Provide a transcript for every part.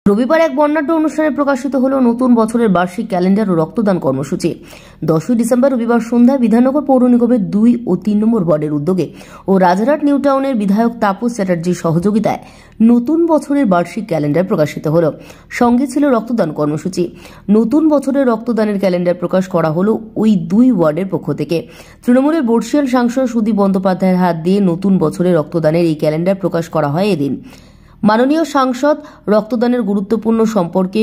রবিবার এক বর্ণাঢ্য অনুষ্ঠানে প্রকাশিত হল নতুন বছরের বার্ষিক ক্যালেন্ডার ও রক্তদান কর্মসূচি। 10ই ডিসেম্বর রবিবার সন্ধ্যায় বিধাননগর পৌর নিগমের 2 ও 3 নম্বর ওয়ার্ডের উদ্যোগে ও রাজারহাট নিউ টাউনের বিধায়ক তাপস চ্যাটার্জির সহযোগিতায় নতুন বছরের বার্ষিক ক্যালেন্ডার প্রকাশিত হল। সঙ্গে ছিল রক্তদান কর্মসূচি। নতুন বছরের রক্তদানের ক্যালেন্ডার প্রকাশ করা হল ওই 2 ওয়ার্ডের পক্ষ থেকে। তৃণমূলের বর্ষিয়ান সাংসদ সুদীপ বন্দ্যোপাধ্যায়ের হাত দিয়ে নতুন বছরের রক্তদানের এই ক্যালেন্ডার প্রকাশ করা হয় এদিন। মাননীয় সাংসদ রক্তদানের গুরুত্বপূর্ণ সম্পর্কে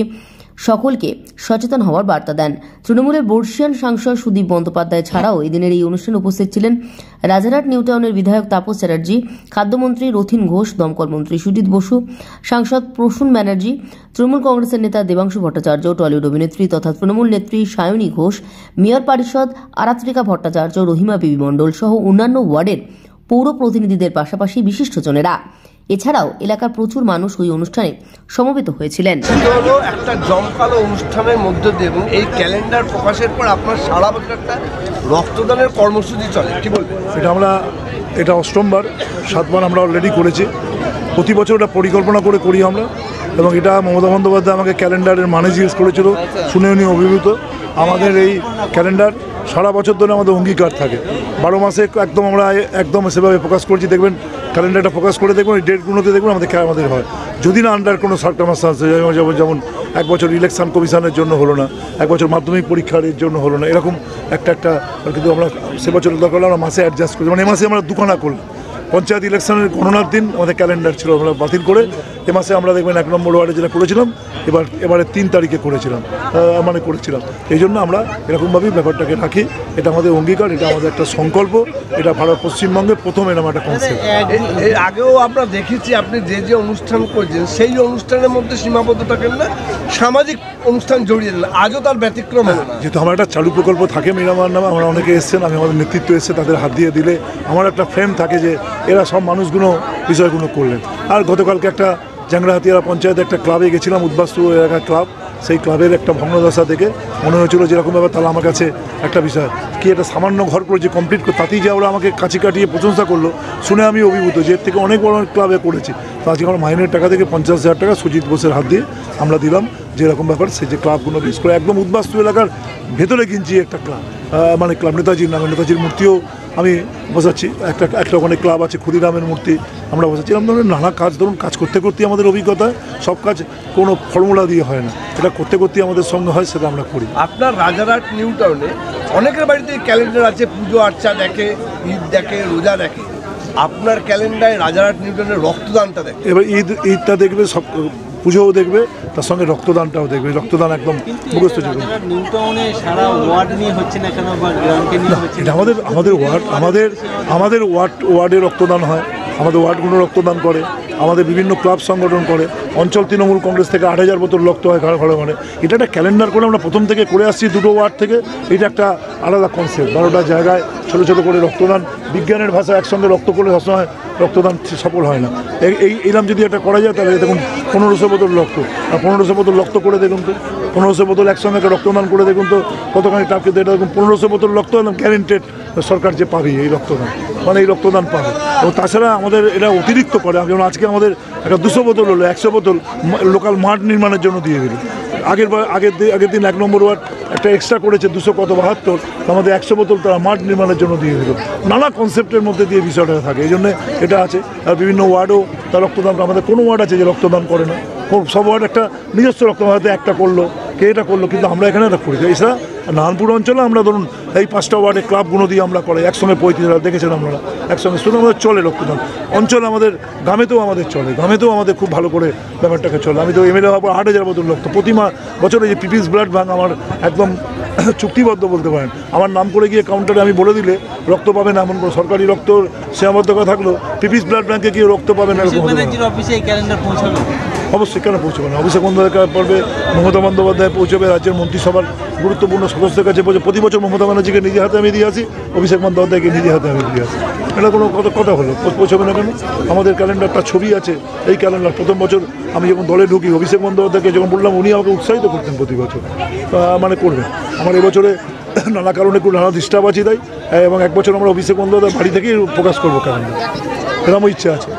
সকলকে সচেতন হওয়ার বার্তা দেন। তৃণমূলের বর্ষিয়ান সাংসদ সুদীপ বন্দ্যোপাধ্যায় ছাড়াও এদিনের এই অনুষ্ঠানে উপস্থিত ছিলেন রাজারহাট নিউ টাউনের বিধায়ক তাপস চ্যাটার্জি, খাদ্যমন্ত্রী রথীন ঘোষ, দমকল মন্ত্রী সুজিত বসু, সাংসদ প্রসূন ব্যানার্জি, তৃণমূল কংগ্রেসের নেতা দেবাংশু ভট্টাচার্য, টলিউড অভিনেত্রী তথা তৃণমূল নেত্রী সায়নী ঘোষ, মেয়র পরিষদ আরাত্রিকা ভট্টাচার্য, রহিমা বিবি মণ্ডল সহ অন্যান্য ওয়ার্ডের পৌর প্রতিনিধিদের পাশাপাশি বিশিষ্টজনেরা। এছাড়াও এলাকার প্রচুর মানুষ ওই অনুষ্ঠানে সমবেত হয়েছিলেন। একটা জমকালো অনুষ্ঠানের মধ্যে দিয়ে এবং এই ক্যালেন্ডার প্রকাশের পর আপনার সারা বছর একটা রক্তদানের কর্মসূচি চলে, কি বলবেন? এটা অষ্টমবার, 7 বার আমরা অলরেডি করেছি। প্রতি বছর এটা পরিকল্পনা করে করি আমরা, এবং এটা মমতা বন্দ্যোপাধ্যায় আমাকে ক্যালেন্ডারের মানে জিজ্ঞেস করেছিল, শুনে উনি অভিভূত। আমাদের এই ক্যালেন্ডার সারা বছর ধরে আমাদের অঙ্গীকার থাকে, 12 মাসে আমরা একদম সেভাবে ফোকাস করছি। দেখবেন ক্যালেন্ডারটা ফোকাস করে দেখবেন, এই ডেটগুলোতে দেখবেন আমাদের হয়। যদি না আন্ডার কোনো সার্কামস্টান্স, যেমন এক বছর ইলেকশন কমিশনের জন্য হলো না, এক বছর মাধ্যমিক পরীক্ষার জন্য হলো না, এরকম একটা কিন্তু আমরা সে বছরের দরকার হলে আমরা মাসে অ্যাডজাস্ট করি। মানে এ মাসে আমরা দুখানা করলাম। পঞ্চায়েত ইলেকশনের গণনার দিন আমাদের ক্যালেন্ডার ছিল, আমরা বাতিল করে এ মাসে আমরা দেখবেন 1 নম্বর ওয়ার্ডে যেটা করেছিলাম এবারে 3 তারিখে করেছিলাম। এই জন্য আমরা এরকমভাবেই ব্যাপারটাকে রাখি। এটা আমাদের অঙ্গীকার, এটা আমাদের একটা সংকল্প, এটা ভারত পশ্চিমবঙ্গে প্রথম এরকম একটা কনসেপ্ট। এর আগেও আমরা দেখেছি আপনি যে অনুষ্ঠান করছেন সেই অনুষ্ঠানের মধ্যে সীমাবদ্ধ থাকেন না, সামাজিক অনুষ্ঠান জড়িয়ে দেন, আজও তার ব্যতিক্রম হবে না। যেহেতু আমার একটা চালু প্রকল্প থাকে মিরামার নামে, আমরা অনেকে এসছেন, আমাদের নেতৃত্ব এসছে, তাদের হাত দিয়ে দিলে আমার একটা ফ্রেম থাকে যে এরা সব মানুষগুলো বিষয়গুলো করলেন। আর গতকালকে একটা জ্যাংরাহাতিয়া পঞ্চায়েতে একটা ক্লাবে গেছিলাম, উদ্বাস্তু এলাকার ক্লাব। সেই ক্লাবের একটা ভগ্নদশা দেখে মনে হয়েছিল যেরকম ব্যাপার, তাহলে আমার কাছে একটা বিষয় কি, একটা সামান্য ঘর করেছে কমপ্লিট করে, তাতেই যে ওরা আমাকে কাছে কাটিয়ে প্রশংসা করলো, শুনে আমি অভিভূত যে এর থেকে অনেক বড় ক্লাবে করেছি। তো আজকে আমার মাইনের টাকা থেকে 50,000 টাকা সুজিত বোসের হাত দিয়ে আমরা দিলাম। যেরকম ব্যাপার সেই যে ক্লাবগুলো বিশেষ করে একদম উদ্বাস্তু এলাকার ভেতরে কিনছি একটা ক্লাব, ক্লাব নেতাজির নামে, নেতাজির মূর্তিও আমি বসাচ্ছি। একটা ওখানে ক্লাব আছে ক্ষুদিরামের মূর্তি আমরা বসাচ্ছি। এরকম ধরনের নানা কাজ, ধরুন কাজ করতে করতে আমাদের অভিজ্ঞতা, সব কাজ কোনো ফর্মুলা দিয়ে হয় না, এটা করতে করতে আমাদের সঙ্গে হয়, সেটা আমরা করি। আপনার রাজারহাট নিউ টাউনে অনেকের বাড়িতে ক্যালেন্ডার আছে, পুজো আর্চা দেখে, ঈদ দেখে, রোজা দেখে। আপনার ক্যালেন্ডারে রাজারহাট নিউ টাউনের রক্তদানটা দেখে। এবার ঈদটা দেখবে, সব পুজোও দেখবে, তার সঙ্গে রক্তদানটাও দেখবে। রক্তদান একদম মুখস্থ ছিল। আমাদের ওয়ার্ডে রক্তদান হয়, আমাদের ওয়ার্ডগুলো রক্তদান করে, আমাদের বিভিন্ন ক্লাব সংগঠন করে। অঞ্চল তৃণমূল কংগ্রেস থেকে 8,000 বোতল রক্ত হয় ঘরে ঘরে। এটা একটা ক্যালেন্ডার করে আমরা প্রথম থেকে করে আসছি 2টো ওয়ার্ড থেকে। এটা একটা আলাদা কনসেপ্ট। 12টা জায়গায় ছোটো ছোটো করে রক্তদান, বিজ্ঞানের ভাষা একসঙ্গে রক্ত করলে সবসময় রক্তদান সফল হয় না। এইরকম যদি একটা করা যায় তাহলে দেখুন 1500 বোতল রক্ত, আর 1500 বোতল রক্ত করে দেখুন তো, 1500 বোতল একসঙ্গে রক্তদান করে দেখুন তো কতখানি টাপ। কিন্তু এটা দেখুন 1500 বোতল রক্ত একদম গ্যারেন্টেড সরকার যে পাবে এই রক্তদান, এই রক্তদান পাবে। এবং তাছাড়া আমাদের এটা অতিরিক্ত করে, যেমন আজকে আমাদের একটা 200 বোতল হলো, 100 বোতল লোকাল মাঠ নির্মাণের জন্য দিয়ে দিল। আগের দিন 1 নম্বর ওয়ার্ড একটা এক্সট্রা করেছে 272, আমাদের 100 বোতল তারা মাঠ নির্মাণের জন্য দিয়ে দিল। নানা কনসেপ্টের মধ্যে দিয়ে বিষয়টা থাকে, এই জন্য এটা আছে। আর বিভিন্ন ওয়ার্ডও তার রক্তদান, আমাদের কোনো ওয়ার্ড আছে যে রক্তদান করে না, সব ওয়ার্ড একটা নিজস্ব রক্তদান, হয়তো একটা করলো, কে এটা করলো, কিন্তু আমরা এখানে এটা করি। এছাড়া নারায়ণপুর অঞ্চলে আমরা ধরুন এই 5টা ওয়ার্ডে ক্লাবগুলো দিয়ে আমরা করি, একসঙ্গে 35,000 দেখেছেন আপনারা, একসঙ্গে শুধু আমাদের চলে রক্তদান। অঞ্চলে আমাদের গ্রামেতেও আমাদের চলে, গ্রামেতেও আমাদের খুব ভালো করে ব্যাপারটাকে চলে। আমি তো এমএলএ হওয়ার পর 8,000 বোতল রক্ত প্রতি বছরে যে পিপিস ব্লাড ব্যাঙ্ক আমার একদম চুক্তিবদ্ধ বলতে পারেন। আমার নাম করে গিয়ে কাউন্টারে আমি বলে দিলে রক্ত পাবে না, এমন করে সরকারি রক্ত সীমাবদ্ধতা থাকলো, পিপিস ব্লাড ব্যাঙ্কে গিয়ে রক্ত পাবে না। অবশ্যই কেন পৌঁছবে না? অভিষেক বন্দ্যোপাধ্যায় পড়বে, মমতা বন্দ্যোপাধ্যায় পৌঁছবে, রাজ্যের মন্ত্রিসভার গুরুত্বপূর্ণ সদস্যের কাছে পৌঁছে। প্রতি বছর মমতা ব্যানার্জিকে নিজে হাতে আমি দিয়ে আসি, অভিষেক বন্দ্যোপাধ্যায়কে নিজে হাতে আমি দিয়ে আসি। এটা কোনো কথা হলো? পৌঁছবে না কেন? আমাদের ক্যালেন্ডারটা ছবি আছে, এই ক্যালেন্ডার প্রথম বছর আমি যখন দলে ঢুকি অভিষেক বন্দ্যোপাধ্যায়কে যখন বললাম, উনি আমাকে উৎসাহিত করতেন প্রতি বছর, করবেন। আমার এবছরে নানা কারণে একটু নানা ডিস্টার্ব আছে তাই, এবং 1 বছর আমরা অভিষেক বন্দ্যোপাধ্যায় বাড়ি থেকেই প্রকাশ করবো ক্যালেন্ডার, এরকম ইচ্ছা আছে।